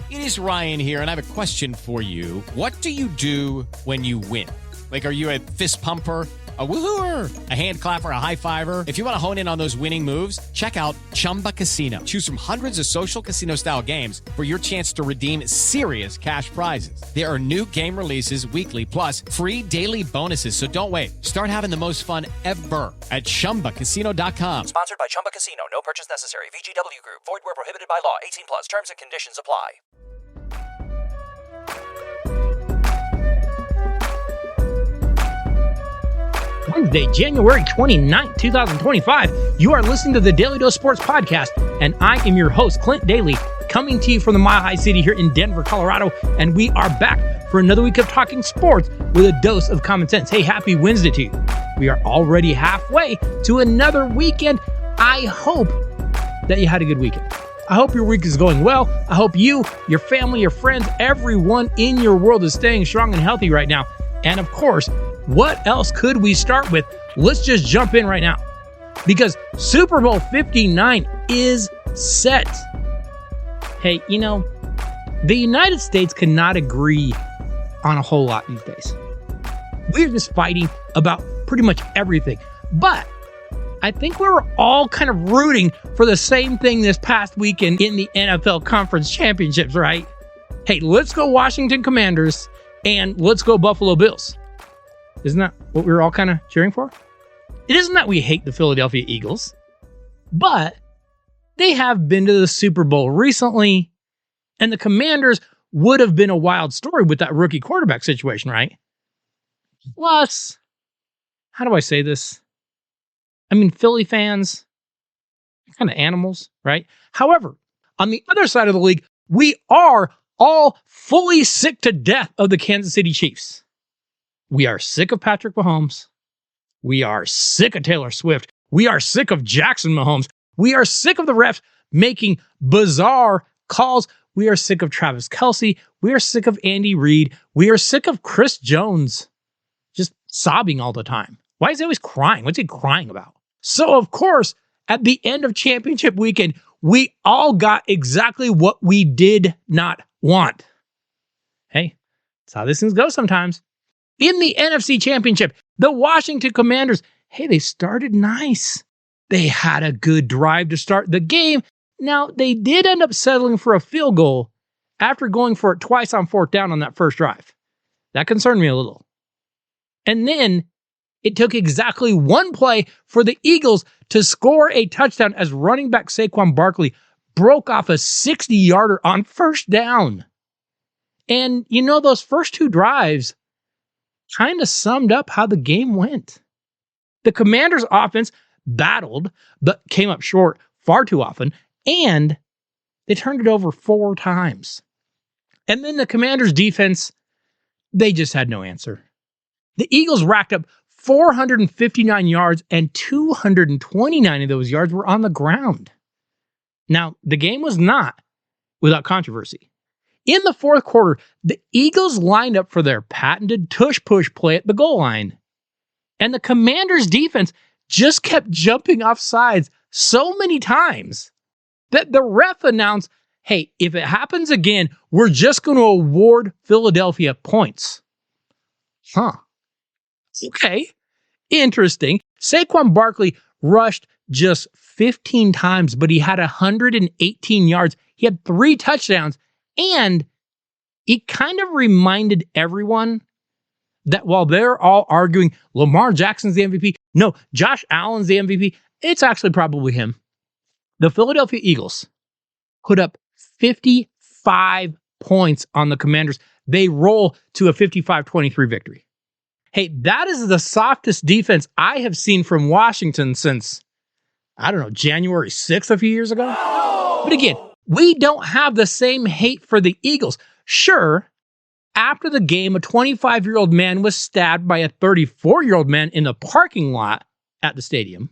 It is Ryan here, and I have a question for you. What do you do when you win? Like, are you a fist pumper, a woohooer, a hand clapper, a high fiver? If you want to hone in on those winning moves, check out Chumba Casino. Choose from hundreds of social casino-style games for your chance to redeem serious cash prizes. There are new game releases weekly, plus free daily bonuses. So don't wait. Start having the most fun ever at ChumbaCasino.com. Sponsored by Chumba Casino. No purchase necessary. VGW Group. Void where prohibited by law. 18 plus. Terms and conditions apply. Wednesday, January 29th, 2025. You are listening to the Daily Dose Sports Podcast, and I am your host, Clint Daly, coming to you from the Mile High City here in Denver, Colorado, and we are back for another week of talking sports with a dose of common sense. Hey, happy Wednesday to you. We are already halfway to another weekend. I hope that you had a good weekend. I hope your week is going well. I hope you, your family, your friends, everyone in your world is staying strong and healthy right now. And of course, what else could we start with? Let's just jump in right now, because Super Bowl 59 is set. Hey, you know, the United States cannot agree on a whole lot these days. We're just fighting about pretty much everything. But I think we were all kind of rooting for the same thing this past weekend in the NFL Conference Championships, right? Hey, let's go Washington Commanders and let's go Buffalo Bills. Isn't that what we were all kind of cheering for? It isn't that we hate the Philadelphia Eagles, but they have been to the Super Bowl recently, and the Commanders would have been a wild story with that rookie quarterback situation, right? Plus, how do I say this? I mean, Philly fans, kind of animals, right? However, on the other side of the league, we are all fully sick to death of the Kansas City Chiefs. We are sick of Patrick Mahomes. We are sick of Taylor Swift. We are sick of Jackson Mahomes. We are sick of the refs making bizarre calls. We are sick of Travis Kelce. We are sick of Andy Reid. We are sick of Chris Jones just sobbing all the time. Why is he always crying? What's he crying about? So, of course, at the end of championship weekend, we all got exactly what we did not want. Hey, that's how these things go sometimes. In the NFC Championship, the Washington Commanders, hey, they started nice. They had a good drive to start the game. Now, they did end up settling for a field goal after going for it twice on fourth down on that first drive. That concerned me a little. And then it took exactly one play for the Eagles to score a touchdown as running back Saquon Barkley broke off a 60-yarder on first down. And, you know, those first two drives kind of summed up how the game went. The Commanders' offense battled, but came up short far too often, and they turned it over 4 times. And then the Commanders' defense, they just had no answer. The Eagles racked up 459 yards, and 229 of those yards were on the ground. Now, the game was not without controversy. In the fourth quarter, the Eagles lined up for their patented tush-push play at the goal line. And the Commanders' defense just kept jumping off sides so many times that the ref announced, hey, if it happens again, we're just going to award Philadelphia points. Huh. Okay. Interesting. Saquon Barkley rushed just 15 times, but he had 118 yards. He had 3 touchdowns. And it kind of reminded everyone that while they're all arguing Lamar Jackson's the MVP, no, Josh Allen's the MVP, it's actually probably him. The Philadelphia Eagles put up 55 points on the Commanders. They roll to a 55-23 victory. Hey, that is the softest defense I have seen from Washington since, I don't know, January 6th a few years ago. But again, we don't have the same hate for the Eagles. Sure, after the game, a 25-year-old man was stabbed by a 34-year-old man in the parking lot at the stadium.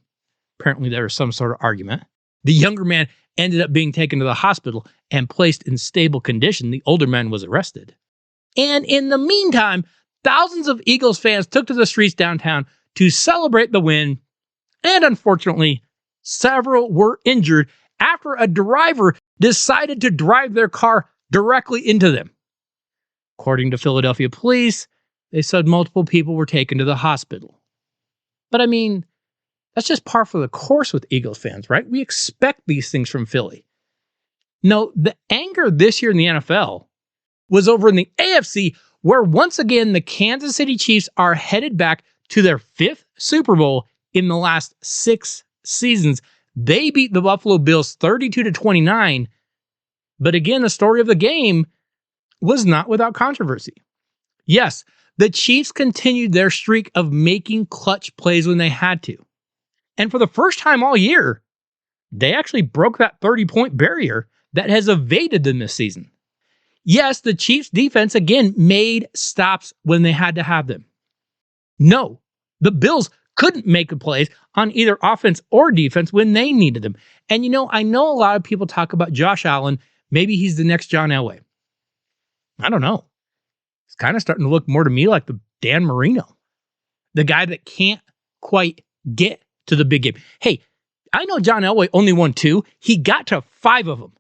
Apparently, there was some sort of argument. The younger man ended up being taken to the hospital and placed in stable condition. The older man was arrested. And in the meantime, thousands of Eagles fans took to the streets downtown to celebrate the win. And unfortunately, several were injured after a driver decided to drive their car directly into them. According to Philadelphia police, they said multiple people were taken to the hospital. But I mean, that's just par for the course with Eagles fans, right? We expect these things from Philly. No, the anger this year in the NFL was over in the AFC, where once again the Kansas City Chiefs are headed back to their 5th Super Bowl in the last 6 seasons. They beat the Buffalo Bills 32-29. But again, the story of the game was not without controversy. Yes, the Chiefs continued their streak of making clutch plays when they had to. And for the first time all year, they actually broke that 30-point barrier that has evaded them this season. Yes, the Chiefs defense again made stops when they had to have them. No, the Bills couldn't make the plays on either offense or defense when they needed them. And I know a lot of people talk about Josh Allen. Maybe he's the next John Elway. I don't know. It's kind of starting to look more to me like the Dan Marino, the guy that can't quite get to the big game. Hey, I know John Elway only won 2. He got to 5 of them.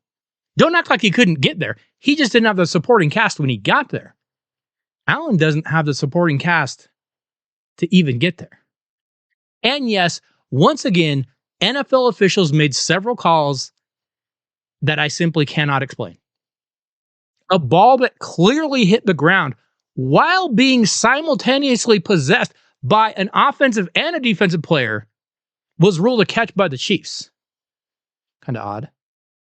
Don't act like he couldn't get there. He just didn't have the supporting cast when he got there. Allen doesn't have the supporting cast to even get there. And yes, once again, NFL officials made several calls that I simply cannot explain. A ball that clearly hit the ground while being simultaneously possessed by an offensive and a defensive player was ruled a catch by the Chiefs. Kind of odd.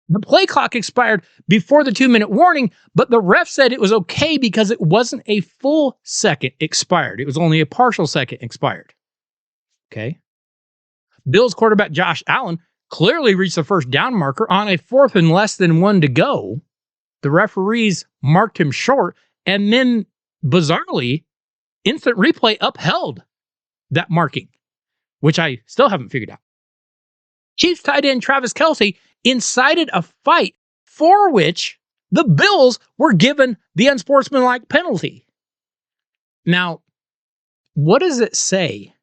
The play clock expired before the 2-minute warning, but the ref said it was okay because it wasn't a full second expired. It was only a partial second expired. Okay. Bills quarterback Josh Allen clearly reached the first down marker on a 4th and less than 1 to go. The referees marked him short, and then, bizarrely, instant replay upheld that marking, which I still haven't figured out. Chiefs tight end Travis Kelce incited a fight for which the Bills were given the unsportsmanlike penalty. Now, what does it say?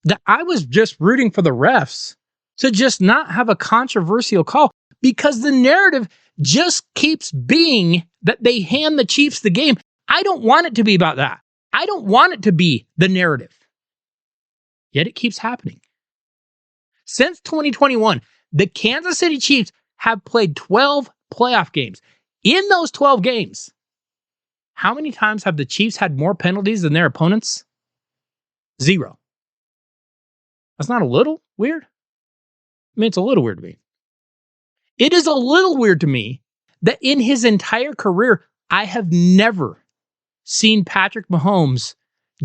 That I was just rooting for the refs to just not have a controversial call, because the narrative just keeps being that they hand the Chiefs the game. I don't want it to be about that. I don't want it to be the narrative. Yet it keeps happening. Since 2021, the Kansas City Chiefs have played 12 playoff games. In those 12 games, how many times have the Chiefs had more penalties than their opponents? 0. That's not a little weird? I mean, it's a little weird to me. It is a little weird to me that in his entire career, I have never seen Patrick Mahomes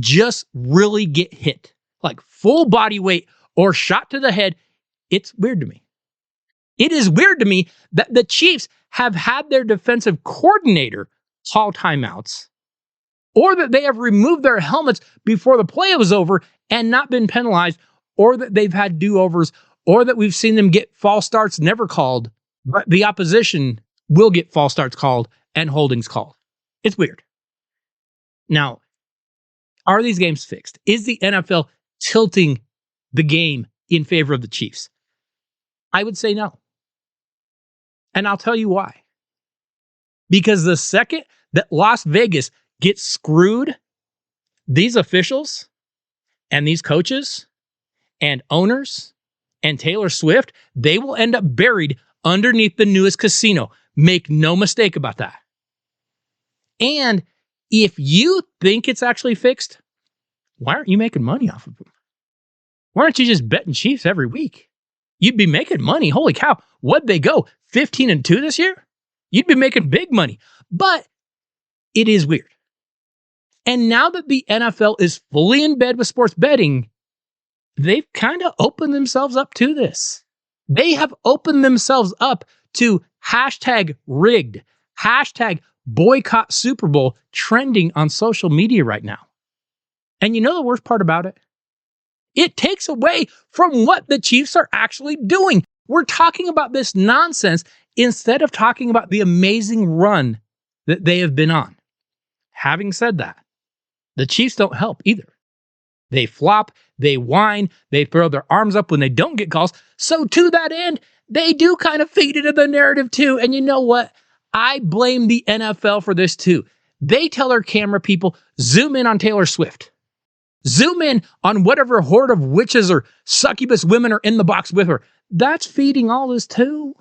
just really get hit, like full body weight or shot to the head. It's weird to me. It is weird to me that the Chiefs have had their defensive coordinator call timeouts, or that they have removed their helmets before the play was over and not been penalized, or that they've had do-overs, or that we've seen them get false starts never called, but the opposition will get false starts called and holdings called. It's weird. Now, are these games fixed? Is the NFL tilting the game in favor of the Chiefs? I would say no. And I'll tell you why. Because the second that Las Vegas gets screwed, these officials and these coaches and owners and Taylor Swift, they will end up buried underneath the newest casino. Make no mistake about that. And if you think it's actually fixed, why aren't you making money off of them? Why aren't you just betting Chiefs every week? You'd be making money. Holy cow. What'd they go? 15-2 this year? You'd be making big money. But it is weird. And now that the NFL is fully in bed with sports betting, they've kind of opened themselves up to this. They have opened themselves up to hashtag rigged, hashtag boycott Super Bowl trending on social media right now. And you know the worst part about it? It takes away from what the Chiefs are actually doing. We're talking about this nonsense instead of talking about the amazing run that they have been on. Having said that, the Chiefs don't help either. They flop, they whine, they throw their arms up when they don't get calls. So to that end, they do kind of feed into the narrative too. And you know what? I blame the NFL for this too. They tell their camera people, zoom in on Taylor Swift. Zoom in on whatever horde of witches or succubus women are in the box with her. That's feeding all this too.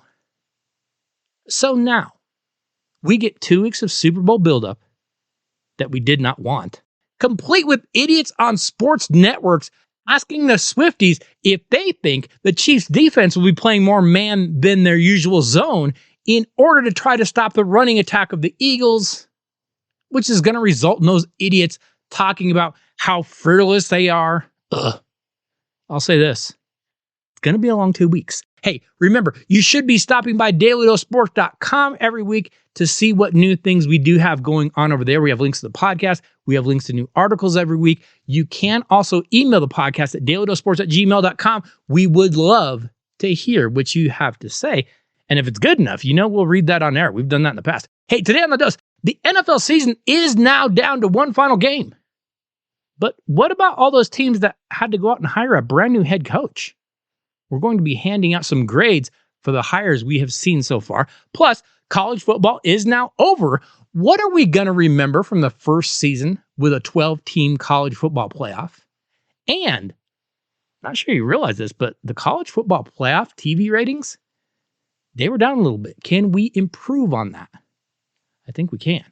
So now, we get 2 weeks of Super Bowl buildup that we did not want, complete with idiots on sports networks asking the Swifties if they think the Chiefs defense will be playing more man than their usual zone in order to try to stop the running attack of the Eagles, which is going to result in those idiots talking about how fearless they are. Ugh. I'll say this. It's going to be a long 2 weeks. Hey, remember, you should be stopping by DailyDoseSports.com every week to see what new things we do have going on over there. We have links to the podcast. We have links to new articles every week. You can also email the podcast at DailyDoseSports@gmail.com. We would love to hear what you have to say. And if it's good enough, we'll read that on air. We've done that in the past. Hey, today on The Dose, the NFL season is now down to one final game. But what about all those teams that had to go out and hire a brand new head coach? We're going to be handing out some grades for the hires we have seen so far. Plus, college football is now over. What are we going to remember from the first season with a 12-team college football playoff? And, not sure you realize this, but the college football playoff TV ratings, they were down a little bit. Can we improve on that? I think we can.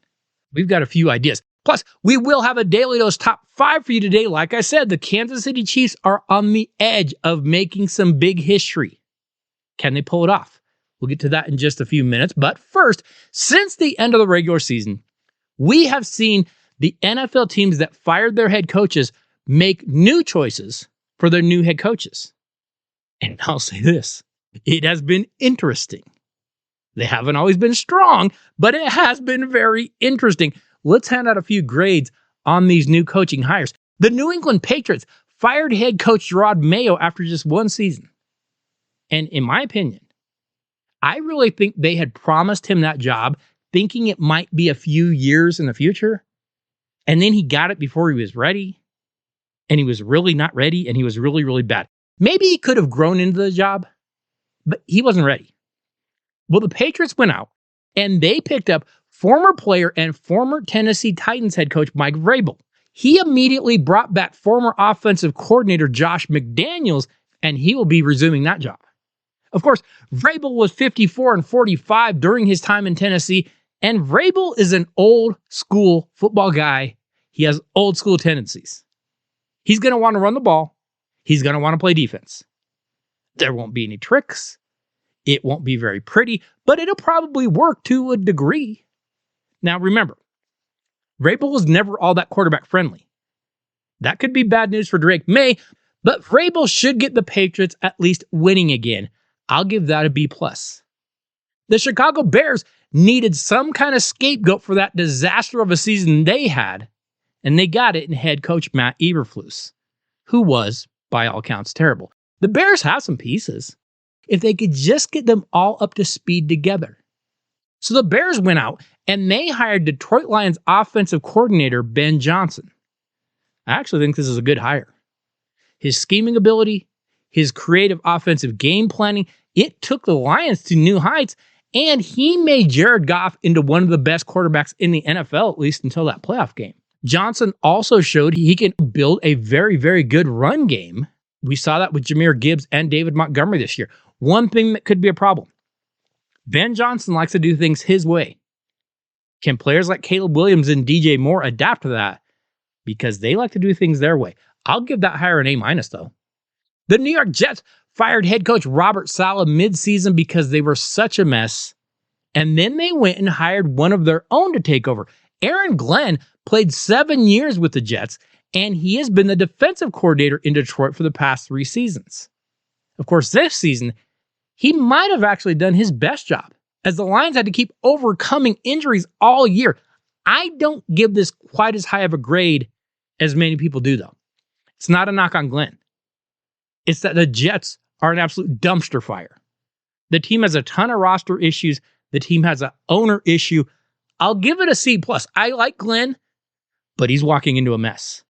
We've got a few ideas. Plus, we will have a Daily Dose top 5 for you today. Like I said, the Kansas City Chiefs are on the edge of making some big history. Can they pull it off? We'll get to that in just a few minutes. But first, since the end of the regular season, we have seen the NFL teams that fired their head coaches make new choices for their new head coaches. And I'll say this, it has been interesting. They haven't always been strong, but it has been very interesting. Let's hand out a few grades on these new coaching hires. The New England Patriots fired head coach Gerard Mayo after just one season. And in my opinion, I really think they had promised him that job thinking it might be a few years in the future. And then he got it before he was ready. And he was really not ready. And he was really, really bad. Maybe he could have grown into the job, but he wasn't ready. Well, the Patriots went out and they picked up former player and former Tennessee Titans head coach Mike Vrabel. He immediately brought back former offensive coordinator Josh McDaniels, and he will be resuming that job. Of course, Vrabel was 54-45 during his time in Tennessee, and Vrabel is an old school football guy. He has old school tendencies. He's going to want to run the ball. He's going to want to play defense. There won't be any tricks. It won't be very pretty, but it'll probably work to a degree. Now remember, Vrabel was never all that quarterback friendly. That could be bad news for Drake May, but Vrabel should get the Patriots at least winning again. I'll give that a B+. The Chicago Bears needed some kind of scapegoat for that disaster of a season they had, and they got it in head coach Matt Eberflus, who was, by all accounts, terrible. The Bears have some pieces, if they could just get them all up to speed together. So the Bears went out and they hired Detroit Lions offensive coordinator Ben Johnson. I actually think this is a good hire. His scheming ability, his creative offensive game planning, it took the Lions to new heights, and he made Jared Goff into one of the best quarterbacks in the NFL, at least until that playoff game. Johnson also showed he can build a very, very good run game. We saw that with Jahmyr Gibbs and David Montgomery this year. One thing that could be a problem. Ben Johnson likes to do things his way. Can players like Caleb Williams and DJ Moore adapt to that? Because they like to do things their way. I'll give that hire an A- though. The New York Jets fired head coach Robert Saleh mid-season because they were such a mess. And then they went and hired one of their own to take over. Aaron Glenn played 7 years with the Jets, and he has been the defensive coordinator in Detroit for the past 3 seasons. Of course, this season, he might have actually done his best job, as the Lions had to keep overcoming injuries all year. I don't give this quite as high of a grade as many people do, though. It's not a knock on Glenn. It's that the Jets are an absolute dumpster fire. The team has a ton of roster issues. The team has an owner issue. I'll give it a C+. I like Glenn, but he's walking into a mess.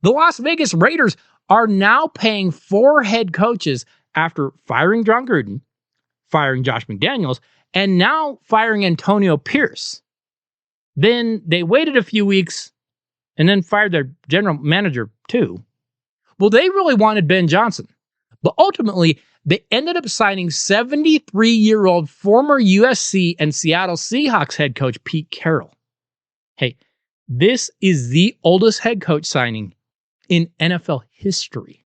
The Las Vegas Raiders are now paying 4 head coaches after firing John Gruden, firing Josh McDaniels, and now firing Antonio Pierce. Then they waited a few weeks and then fired their general manager too. Well, they really wanted Ben Johnson, but ultimately they ended up signing 73-year-old former USC and Seattle Seahawks head coach Pete Carroll. Hey, this is the oldest head coach signing in NFL history.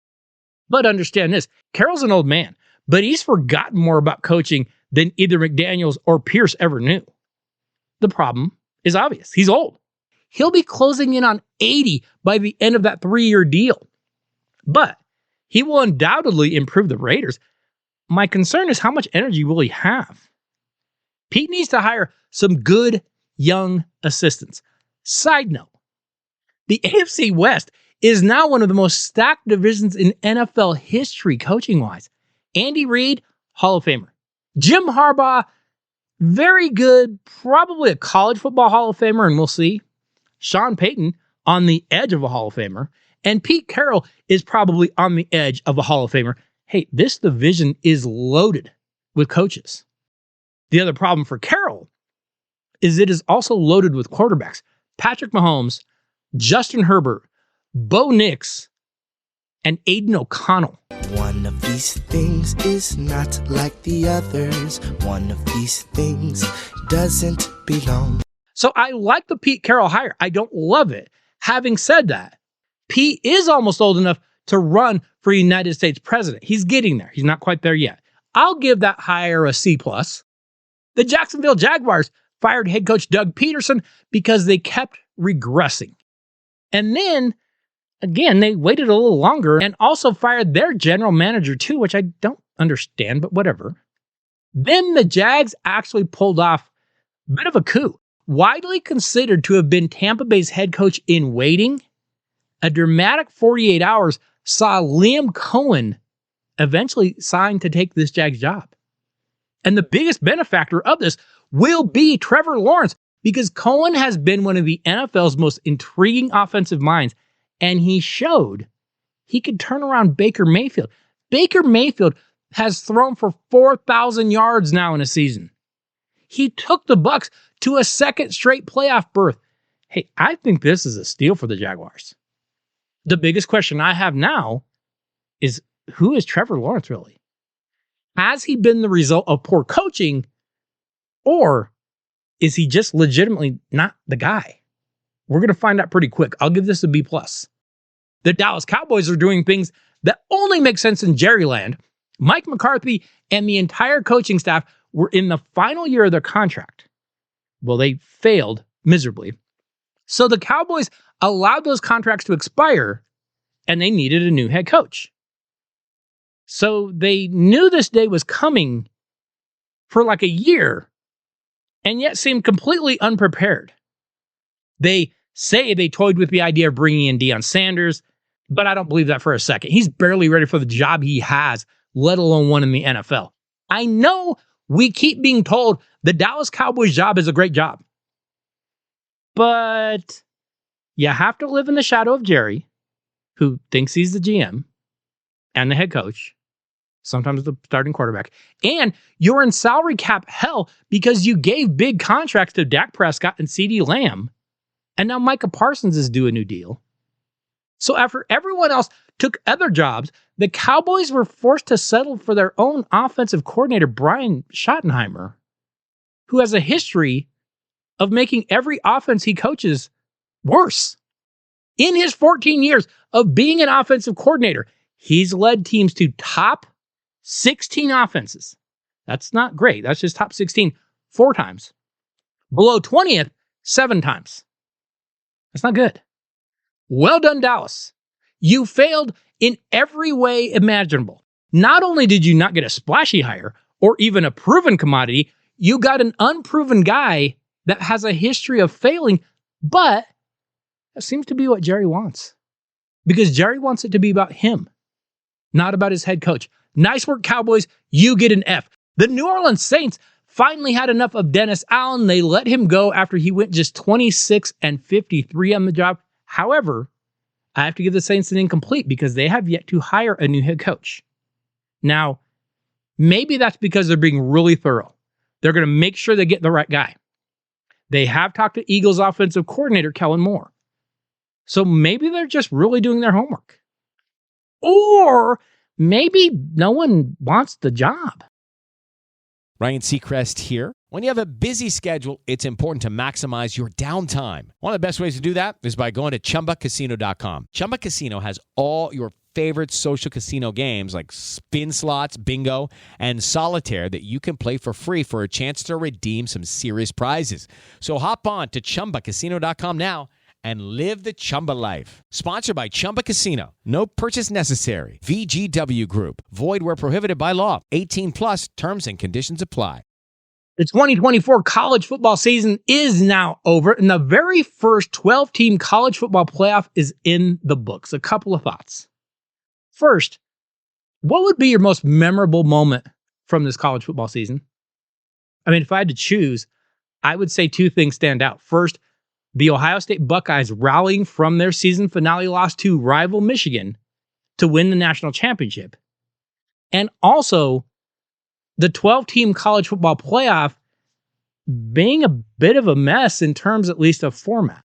But understand this, Carroll's an old man, but he's forgotten more about coaching than either McDaniels or Pierce ever knew. The problem is obvious. He's old. He'll be closing in on 80 by the end of that 3-year deal. But he will undoubtedly improve the Raiders. My concern is how much energy will he have? Pete needs to hire some good young assistants. Side note, the AFC West is now one of the most stacked divisions in NFL history coaching-wise. Andy Reid, Hall of Famer. Jim Harbaugh, very good, probably a college football Hall of Famer, and we'll see. Sean Payton, on the edge of a Hall of Famer. And Pete Carroll is probably on the edge of a Hall of Famer. Hey, this division is loaded with coaches. The other problem for Carroll is it is also loaded with quarterbacks. Patrick Mahomes, Justin Herbert, Bo Nix, and Aiden O'Connell. One of these things is not like the others. One of these things doesn't belong. So I like the Pete Carroll hire. I don't love it. Having said that, Pete is almost old enough to run for United States president. He's getting there. He's not quite there yet. I'll give that hire a C+. The Jacksonville Jaguars fired head coach Doug Peterson because they kept regressing. And then, again, they waited a little longer and also fired their general manager too, which I don't understand, but whatever. Then the Jags actually pulled off a bit of a coup. Widely considered to have been Tampa Bay's head coach in waiting, a dramatic 48 hours saw Liam Cohen eventually sign to take this Jags job. And the biggest benefactor of this will be Trevor Lawrence, because Cohen has been one of the NFL's most intriguing offensive minds, and he showed he could turn around Baker Mayfield. Baker Mayfield has thrown for 4,000 yards now in a season. He took the Bucs to a second straight playoff berth. Hey, I think this is a steal for the Jaguars. The biggest question I have now is, who is Trevor Lawrence really? Has he been the result of poor coaching, or is he just legitimately not the guy? We're going to find out pretty quick. I'll give this a B+. The Dallas Cowboys are doing things that only make sense in Jerryland. Mike McCarthy and the entire coaching staff were in the final year of their contract. Well, they failed miserably. So the Cowboys allowed those contracts to expire, and they needed a new head coach. So they knew this day was coming for like a year, and yet seemed completely unprepared. They say they toyed with the idea of bringing in Deion Sanders, but I don't believe that for a second. He's barely ready for the job he has, let alone one in the NFL. I know we keep being told the Dallas Cowboys job is a great job, but you have to live in the shadow of Jerry, who thinks he's the GM and the head coach, sometimes the starting quarterback. And you're in salary cap hell because you gave big contracts to Dak Prescott and CeeDee Lamb, and now Micah Parsons is due a new deal. So after everyone else took other jobs, the Cowboys were forced to settle for their own offensive coordinator, Brian Schottenheimer, who has a history of making every offense he coaches worse. In his 14 years of being an offensive coordinator, he's led teams to top 16 offenses. That's not great. That's just top 16 4 times. Below 20th, 7 times. That's not good. Well done, Dallas. You failed in every way imaginable. Not only did you not get a splashy hire or even a proven commodity, you got an unproven guy that has a history of failing, but that seems to be what Jerry wants. Because Jerry wants it to be about him, not about his head coach. Nice work, Cowboys. You get an F. The New Orleans Saints finally had enough of Dennis Allen. They let him go after he went just 26-53 on the job. However, I have to give the Saints an incomplete because they have yet to hire a new head coach. Now, maybe that's because they're being really thorough. They're going to make sure they get the right guy. They have talked to Eagles offensive coordinator Kellen Moore. So maybe they're just really doing their homework. Or maybe no one wants the job. Ryan Seacrest here. When you have a busy schedule, it's important to maximize your downtime. One of the best ways to do that is by going to ChumbaCasino.com. Chumba Casino has all your favorite social casino games like spin slots, bingo, and solitaire that you can play for free for a chance to redeem some serious prizes. So hop on to ChumbaCasino.com now and live the Chumba life. Sponsored by Chumba Casino. No purchase necessary. VGW Group. Void where prohibited by law. 18 plus terms and conditions apply. The 2024 college football season is now over, and the very first 12-team college football playoff is in the books. A couple of thoughts. First, what would be your most memorable moment from this college football season? I mean, if I had to choose, I would say two things stand out. First, the Ohio State Buckeyes rallying from their season finale loss to rival Michigan to win the national championship. And also, the 12-team college football playoff being a bit of a mess in terms, at least, of format.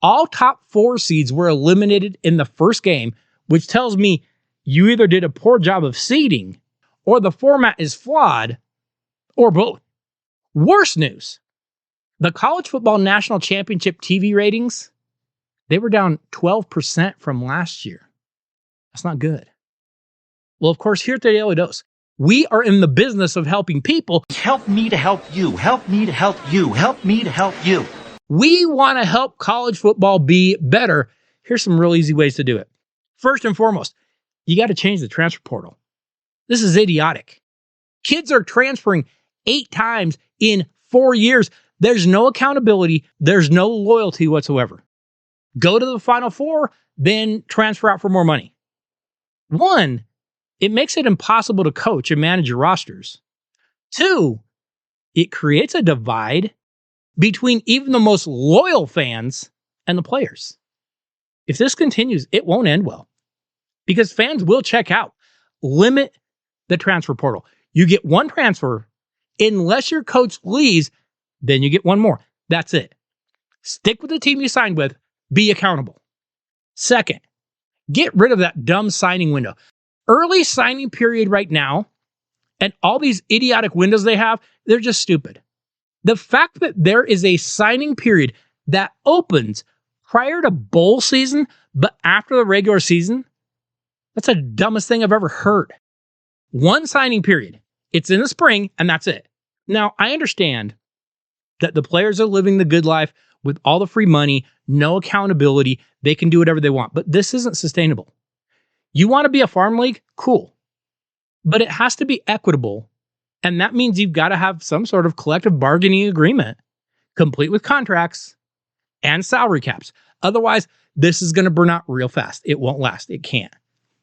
All top 4 seeds were eliminated in the first game, which tells me you either did a poor job of seeding, or the format is flawed, or both. Worse news. The college football national championship TV ratings, they were down 12% from last year. That's not good. Well, of course, here at the Daily Dose, we are in the business of helping people. Help me to help you. Help me to help you. Help me to help you. We want to help college football be better. Here's some real easy ways to do it. First and foremost, you got to change the transfer portal. This is idiotic. Kids are transferring 8 times in 4 years. There's no accountability. There's no loyalty whatsoever. Go to the Final Four, then transfer out for more money. 1, it makes it impossible to coach and manage your rosters. 2, it creates a divide between even the most loyal fans and the players. If this continues, it won't end well because fans will check out. Limit the transfer portal. You get 1 transfer unless your coach leaves. Then you get 1 more. That's it. Stick with the team you signed with. Be accountable. Second, get rid of that dumb signing window. Early signing period right now, and all these idiotic windows they have, they're just stupid. The fact that there is a signing period that opens prior to bowl season, but after the regular season, that's the dumbest thing I've ever heard. 1 signing period. It's in the spring, and that's it. Now, I understand that the players are living the good life with all the free money, no accountability. They can do whatever they want, but this isn't sustainable. You want to be a farm league? Cool. But it has to be equitable, and that means you've got to have some sort of collective bargaining agreement, complete with contracts and salary caps. Otherwise, this is going to burn out real fast. It won't last. It can't.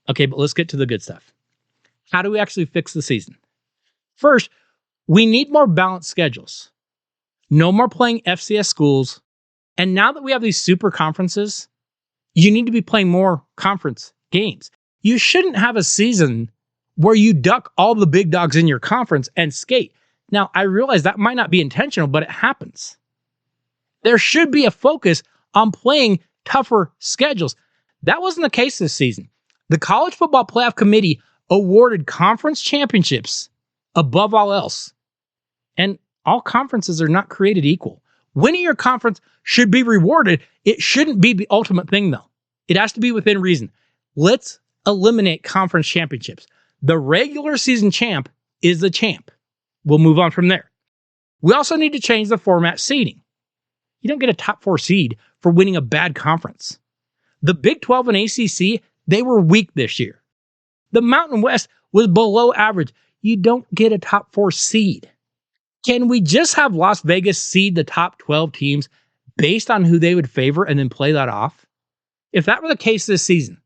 Okay, but let's get to the good stuff. How do we actually fix the season? First, we need more balanced schedules. No more playing FCS schools. And now that we have these super conferences, you need to be playing more conference games. You shouldn't have a season where you duck all the big dogs in your conference and skate. Now, I realize that might not be intentional, but it happens. There should be a focus on playing tougher schedules. That wasn't the case this season. The College Football Playoff Committee awarded conference championships above all else. And all conferences are not created equal. Winning your conference should be rewarded. It shouldn't be the ultimate thing, though. It has to be within reason. Let's eliminate conference championships. The regular season champ is the champ. We'll move on from there. We also need to change the format seeding. You don't get a top 4 seed for winning a bad conference. The Big 12 and ACC, they were weak this year. The Mountain West was below average. You don't get a top 4 seed. Can we just have Las Vegas seed the top 12 teams based on who they would favor and then play that off? If that were the case this season,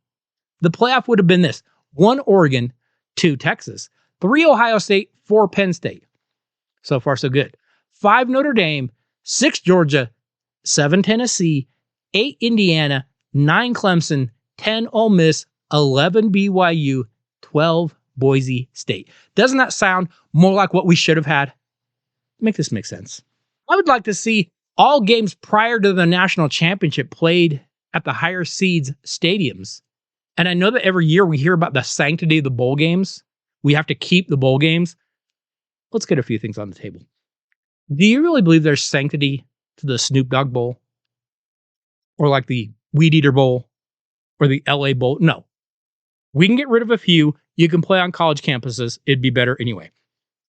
the playoff would have been this: 1 Oregon, 2 Texas, 3 Ohio State, 4 Penn State. So far, so good. 5 Notre Dame, 6 Georgia, 7 Tennessee, 8 Indiana, 9 Clemson, 10 Ole Miss, 11 BYU, 12 Boise State. Doesn't that sound more like what we should have had? make this make sense. I would like to see all games prior to the national championship played at the higher seeds stadiums. And I know that every year we hear about the sanctity of the bowl games. We have to keep the bowl games. Let's get a few things on the table. Do you really believe there's sanctity to the Snoop Dogg Bowl? Or like the Weed Eater Bowl? Or the LA Bowl? No. We can get rid of a few. You can play on college campuses. It'd be better anyway.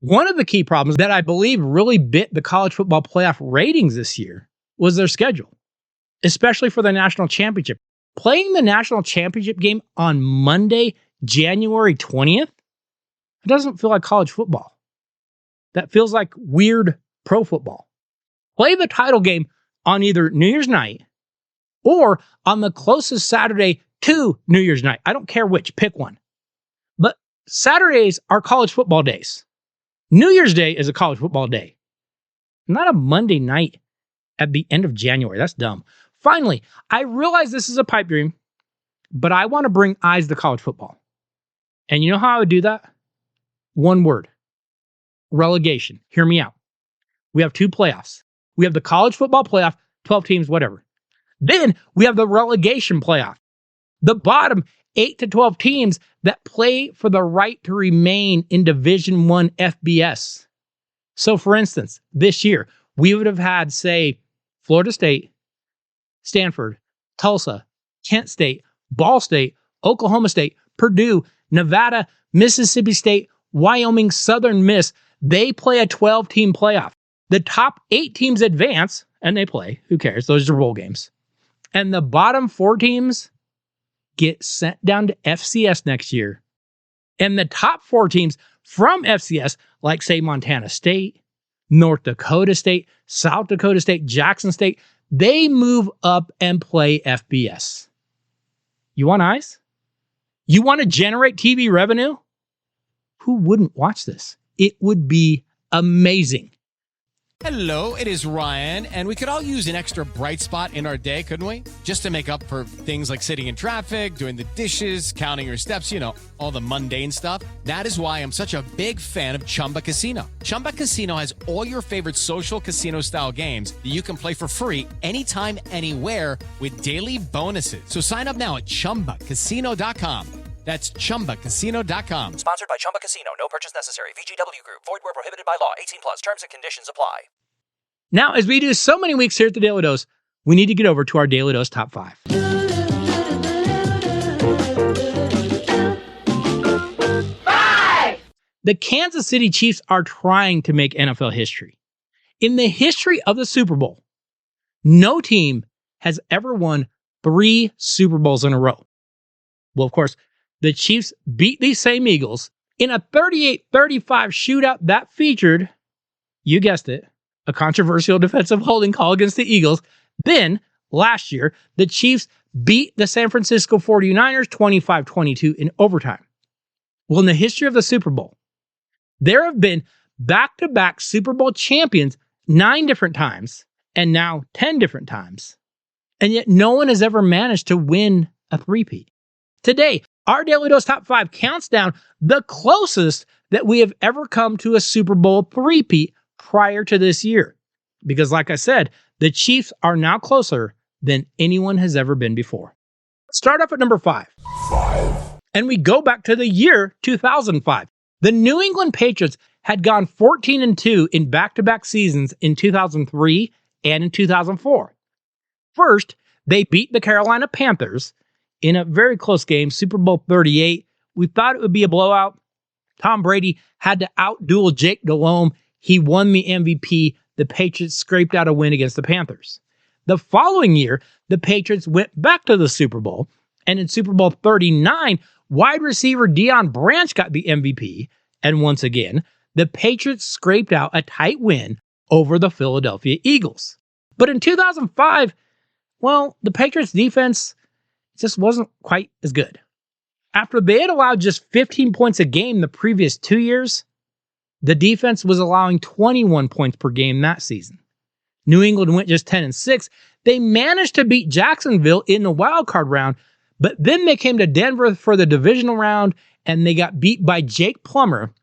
One of the key problems that I believe really bit the college football playoff ratings this year was their schedule, especially for the national championship. Playing the national championship game on Monday, January 20th, it doesn't feel like college football. That feels like weird pro football. Play the title game on either New Year's night or on the closest Saturday to New Year's night. I don't care which, pick one. But Saturdays are college football days. New Year's Day is a college football day. Not a Monday night at the end of January. That's dumb. Finally, I realize this is a pipe dream, but I want to bring eyes to college football. And you know how I would do that? One word. Relegation. Hear me out. We have 2 playoffs. We have the college football playoff, 12 teams, whatever. Then we have the relegation playoff. The bottom 8 to 12 teams that play for the right to remain in Division I FBS. So for instance, this year, we would have had, say, Florida State, Stanford, Tulsa, Kent State, Ball State, Oklahoma State, Purdue, Nevada, Mississippi State, Wyoming, Southern Miss. They play a 12-team playoff. The top 8 teams advance, and they play. Who cares? Those are bowl games. And the bottom 4 teams get sent down to FCS next year. And the top 4 teams from FCS, like, say, Montana State, North Dakota State, South Dakota State, Jackson State, they move up and play FBS. You want eyes? You want to generate TV revenue? Who wouldn't watch this? It would be amazing. Hello, it is Ryan, and we could all use an extra bright spot in our day, couldn't we? Just to make up for things like sitting in traffic, doing the dishes, counting your steps, you know, all the mundane stuff. That is why I'm such a big fan of Chumba Casino. Chumba Casino has all your favorite social casino-style games that you can play for free anytime, anywhere with daily bonuses. So sign up now at ChumbaCasino.com. That's ChumbaCasino.com. Sponsored by Chumba Casino. No purchase necessary. VGW Group. Void where prohibited by law. 18 plus. Terms and conditions apply. Now, as we do so many weeks here at the Daily Dose, we need to get over to our Daily Dose Top 5. The Kansas City Chiefs are trying to make NFL history. In the history of the Super Bowl, no team has ever won 3 Super Bowls in a row. Well, of course, the Chiefs beat these same Eagles in a 38-35 shootout that featured, you guessed it, a controversial defensive holding call against the Eagles. Then, last year, the Chiefs beat the San Francisco 49ers 25-22 in overtime. Well, in the history of the Super Bowl, there have been back-to-back Super Bowl champions 9 different times, and now 10 different times. And yet no one has ever managed to win a three-peat. Today, our Daily Dose Top 5 counts down the closest that we have ever come to a Super Bowl three-peat prior to this year. Because like I said, the Chiefs are now closer than anyone has ever been before. Let's start off at number 5. And we go back to the year 2005. The New England Patriots had gone 14-2 in back-to-back seasons in 2003 and in 2004. First, they beat the Carolina Panthers in a very close game, Super Bowl 38. We thought it would be a blowout. Tom Brady had to outduel Jake Delhomme. He won the MVP. The Patriots scraped out a win against the Panthers. The following year, the Patriots went back to the Super Bowl, and in Super Bowl 39, wide receiver Deion Branch got the MVP, and once again, the Patriots scraped out a tight win over the Philadelphia Eagles. But in 2005, well, the Patriots defense just wasn't quite as good. After they had allowed just 15 points a game the previous 2 years, the defense was allowing 21 points per game that season. New England went just 10-6. They managed to beat Jacksonville in the wild card round, but then they came to Denver for the divisional round, and they got beat by Jake Plummer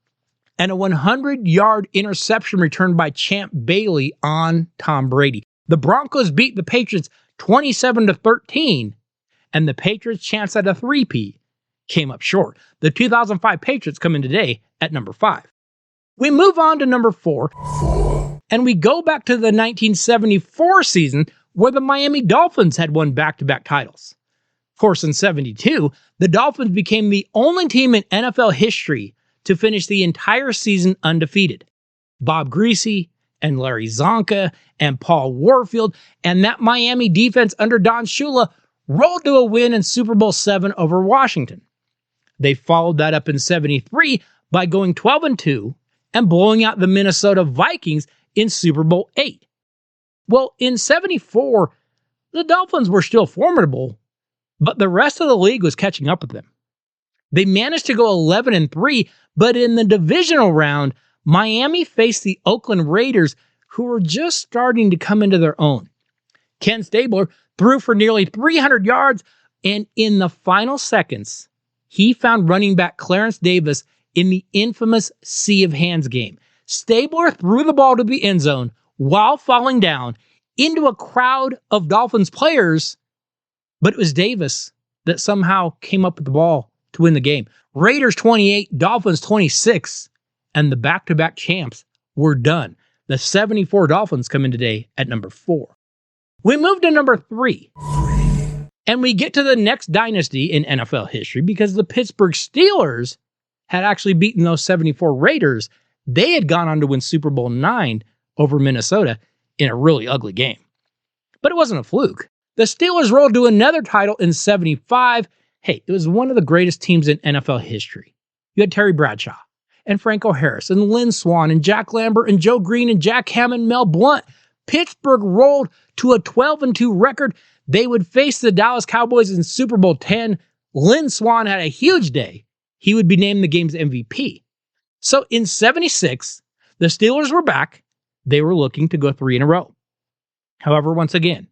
and a 100-yard interception return by Champ Bailey on Tom Brady. The Broncos beat the Patriots 27-13, and the Patriots' chance at a three-peat came up short. The 2005 Patriots come in today at number 5. We move on to number 4, and we go back to the 1974 season where the Miami Dolphins had won back-to-back titles. Of course, in 72, the Dolphins became the only team in NFL history to finish the entire season undefeated. Bob Greasy and Larry Zonka and Paul Warfield and that Miami defense under Don Shula rolled to a win in Super Bowl VII over Washington. They followed that up in 73 by going 12-2 and blowing out the Minnesota Vikings in Super Bowl VIII. Well, in 74, the Dolphins were still formidable, but the rest of the league was catching up with them. They managed to go 11-3, but in the divisional round, Miami faced the Oakland Raiders, who were just starting to come into their own. Ken Stabler threw for nearly 300 yards, and in the final seconds, he found running back Clarence Davis in the infamous Sea of Hands game. Stabler threw the ball to the end zone while falling down into a crowd of Dolphins players, but it was Davis that somehow came up with the ball to win the game. Raiders 28, Dolphins 26, and the back-to-back champs were done. The 74 Dolphins come in today at number 4. We move to number 3, and we get to the next dynasty in NFL history because the Pittsburgh Steelers had actually beaten those 74 Raiders. They had gone on to win Super Bowl IX over Minnesota in a really ugly game. But it wasn't a fluke. The Steelers rolled to another title in 75. Hey, it was one of the greatest teams in NFL history. You had Terry Bradshaw and Franco Harris and Lynn Swann and Jack Lambert and Joe Green and Jack Hammond, Mel Blount. Pittsburgh rolled to a 12-2 record. They would face the Dallas Cowboys in Super Bowl X. Lynn Swann had a huge day. He would be named the game's MVP. So in 76, the Steelers were back. They were looking to go 3 in a row. However, once again,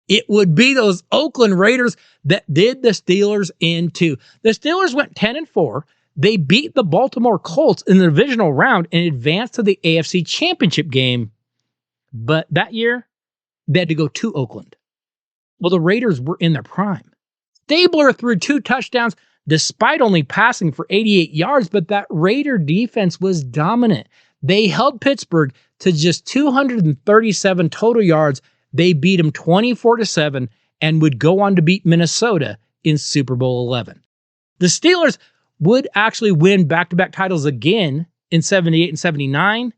it would be those Oakland Raiders that did the Steelers in 2. The Steelers went 10-4. They beat the Baltimore Colts in the divisional round and advanced to the AFC Championship game. But that year, they had to go to Oakland. Well, the Raiders were in their prime. Stabler threw 2 touchdowns despite only passing for 88 yards, but that Raider defense was dominant. They held Pittsburgh to just 237 total yards. They beat them 24-7 and would go on to beat Minnesota in Super Bowl XI. The Steelers would actually win back-to-back titles again in 78 and 79,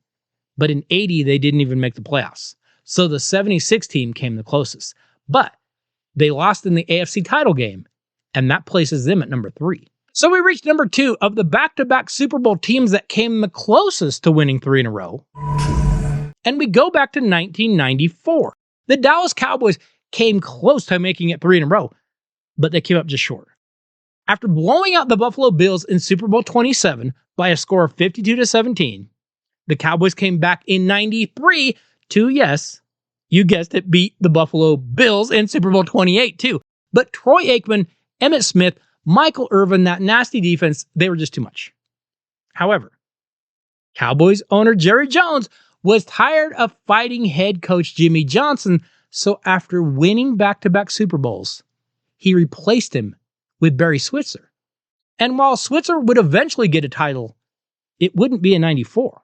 but in 80, they didn't even make the playoffs. So the 76 team came the closest. But they lost in the AFC title game, and that places them at number 3. So we reached number 2 of the back-to-back Super Bowl teams that came the closest to winning 3 in a row. And we go back to 1994. The Dallas Cowboys came close to making it 3 in a row, but they came up just short. After blowing out the Buffalo Bills in Super Bowl 27 by a score of 52-17, the Cowboys came back in 93 to, yes, you guessed it, beat the Buffalo Bills in Super Bowl 28 too. But Troy Aikman, Emmitt Smith, Michael Irvin, that nasty defense, they were just too much. However, Cowboys owner Jerry Jones was tired of fighting head coach Jimmy Johnson, so after winning back-to-back Super Bowls, he replaced him with Barry Switzer. And while Switzer would eventually get a title, it wouldn't be in 94.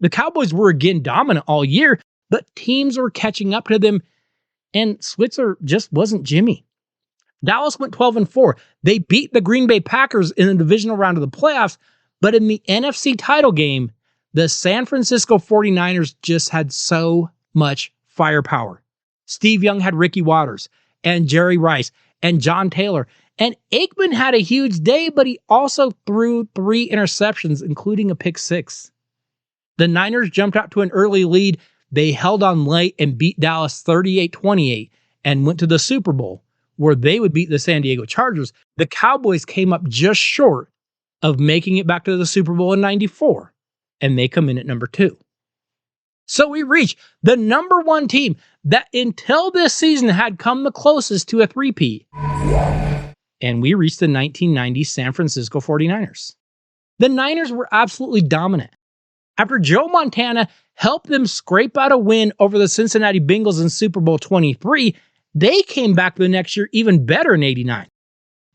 The Cowboys were again dominant all year, but teams were catching up to them, and Switzer just wasn't Jimmy. Dallas went 12-4. They beat the Green Bay Packers in the divisional round of the playoffs, but in the NFC title game, the San Francisco 49ers just had so much firepower. Steve Young had Ricky Watters and Jerry Rice and John Taylor, and Aikman had a huge day, but he also threw 3 interceptions, including a pick 6. The Niners jumped out to an early lead. They held on late and beat Dallas 38-28 and went to the Super Bowl, where they would beat the San Diego Chargers. The Cowboys came up just short of making it back to the Super Bowl in 94, and they come in at number 2. So we reach the number 1 team that until this season had come the closest to a three-peat. And we reached the 1990 San Francisco 49ers. The Niners were absolutely dominant. After Joe Montana helped them scrape out a win over the Cincinnati Bengals in Super Bowl 23, they came back the next year even better in 89.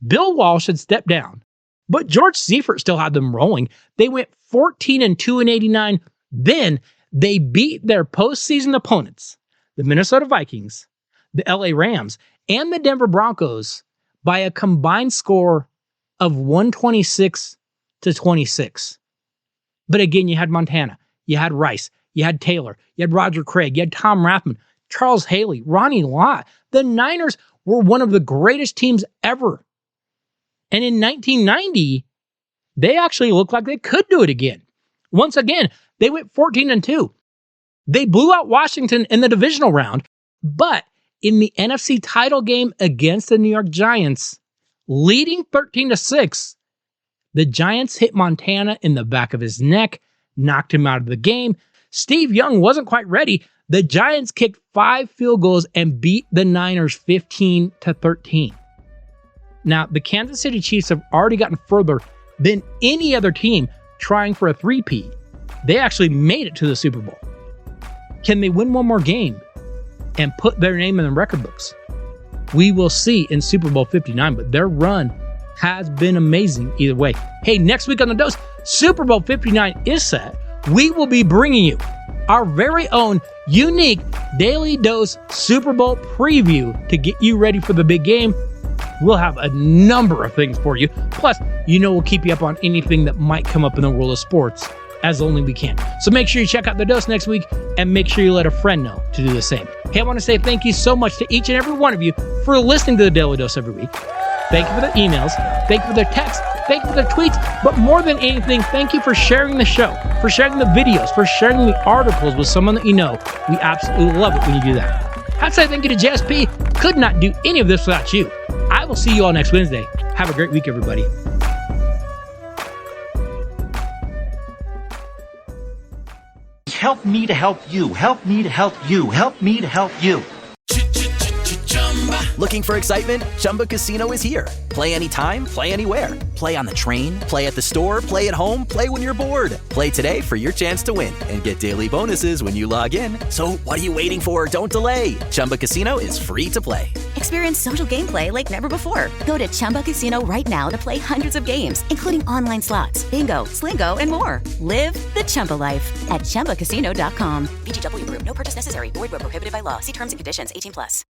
Bill Walsh had stepped down, but George Seifert still had them rolling. They went 14-2 in 89. Then they beat their postseason opponents, the Minnesota Vikings, the LA Rams, and the Denver Broncos by a combined score of 126-26. But again, you had Montana, you had Rice, you had Taylor, you had Roger Craig, you had Tom Rathman, Charles Haley, Ronnie Lott. The Niners were one of the greatest teams ever. And in 1990, they actually looked like they could do it again. Once again, they went 14-2. They blew out Washington in the divisional round, but in the NFC title game against the New York Giants, leading 13-6, the Giants hit Montana in the back of his neck, knocked him out of the game. Steve Young wasn't quite ready. The Giants kicked 5 field goals and beat the Niners 15-13. Now, the Kansas City Chiefs have already gotten further than any other team trying for a three-peat. They actually made it to the Super Bowl. Can they win one more game and put their name in the record books? We will see in Super Bowl 59, but their run has been amazing either way. Hey, next week on The Dose, Super Bowl 59 is set. We will be bringing you our very own unique Daily Dose Super Bowl preview to get you ready for the big game. We'll have a number of things for you. Plus, we'll keep you up on anything that might come up in the world of sports as only we can. So make sure you check out The Dose next week and make sure you let a friend know to do the same. Hey, I want to say thank you so much to each and every one of you for listening to the Daily Dose every week. Thank you for the emails. Thank you for their texts. Thank you for their tweets. But more than anything, thank you for sharing the show, for sharing the videos, for sharing the articles with someone that you know. We absolutely love it when you do that. I'd say thank you to JSP. Could not do any of this without you. I will see you all next Wednesday. Have a great week, everybody. Help me to help you. Help me to help you. Help me to help you. Looking for excitement? Chumba Casino is here. Play anytime, play anywhere. Play on the train, play at the store, play at home, play when you're bored. Play today for your chance to win and get daily bonuses when you log in. So what are you waiting for? Don't delay. Chumba Casino is free to play. Experience social gameplay like never before. Go to Chumba Casino right now to play hundreds of games, including online slots, bingo, Slingo, and more. Live the Chumba life at ChumbaCasino.com. VGW Group. No purchase necessary. Void where prohibited by law. See terms and conditions. 18+.